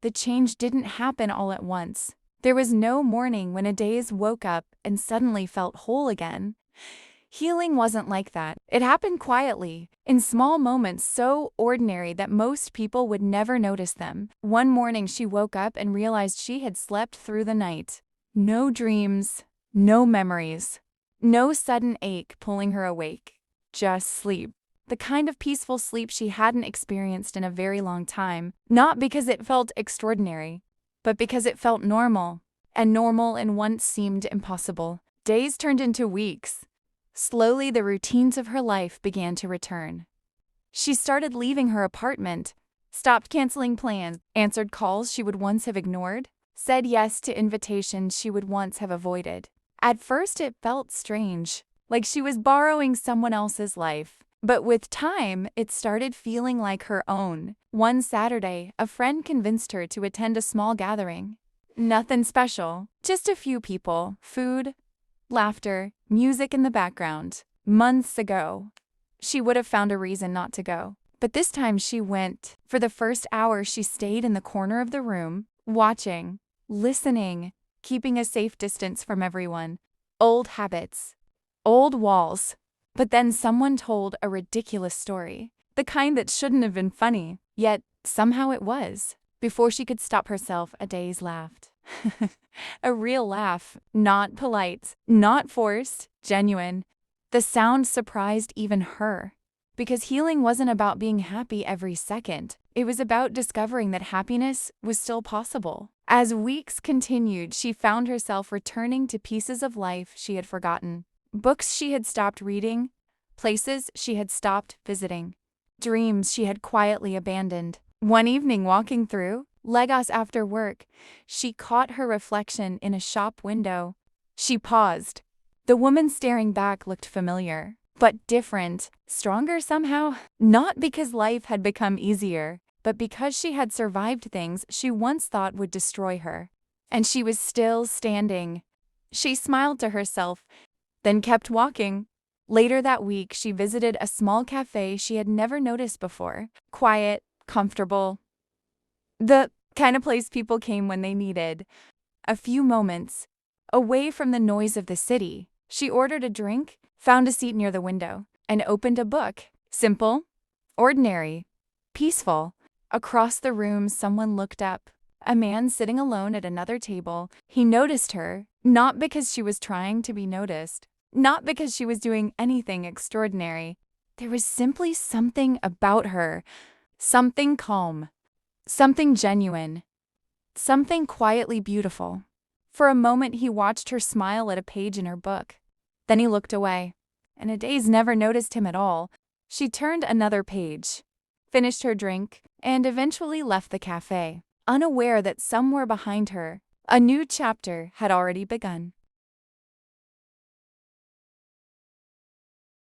the change didn't happen all at once. There was no morning when Adaeze woke up and suddenly felt whole again. Healing wasn't like that. It happened quietly, in small moments so ordinary that most people would never notice them. One morning she woke up and realized she had slept through the night. No dreams, no memories, no sudden ache pulling her awake. Just sleep. The kind of peaceful sleep she hadn't experienced in a very long time, not because it felt extraordinary, but because it felt normal, and normal in once seemed impossible. Days turned into weeks. Slowly, the routines of her life began to return. She started leaving her apartment, stopped canceling plans, answered calls she would once have ignored, said yes to invitations she would once have avoided. At first, it felt strange, like she was borrowing someone else's life. But with time, it started feeling like her own. One Saturday, a friend convinced her to attend a small gathering. Nothing special, just a few people, food, laughter, music in the background. Months ago, she would have found a reason not to go. But this time she went. For the first hour, she stayed in the corner of the room, watching, listening, keeping a safe distance from everyone. Old habits, old walls. But then someone told a ridiculous story, the kind that shouldn't have been funny, yet somehow it was. Before she could stop herself, Adaeze laughed. A real laugh, not polite, not forced, genuine. The sound surprised even her, because healing wasn't about being happy every second. It was about discovering that happiness was still possible. As weeks continued, she found herself returning to pieces of life she had forgotten. Books she had stopped reading, places she had stopped visiting, dreams she had quietly abandoned. One evening walking through Lagos after work, she caught her reflection in a shop window. She paused. The woman staring back looked familiar, but different, stronger somehow. Not because life had become easier, but because she had survived things she once thought would destroy her. And she was still standing. She smiled to herself, then kept walking. Later that week, she visited a small cafe she had never noticed before. Quiet, comfortable. The kind of place people came when they needed a few moments, away from the noise of the city. She ordered a drink, found a seat near the window, and opened a book. Simple, ordinary, peaceful. Across the room, someone looked up. A man sitting alone at another table. He noticed her, not because she was trying to be noticed, not because she was doing anything extraordinary. There was simply something about her, something calm, something genuine, something quietly beautiful. For a moment he watched her smile at a page in her book. Then he looked away, and Adaeze never noticed him at all. She turned another page, finished her drink, and eventually left the cafe, unaware that somewhere behind her, a new chapter had already begun.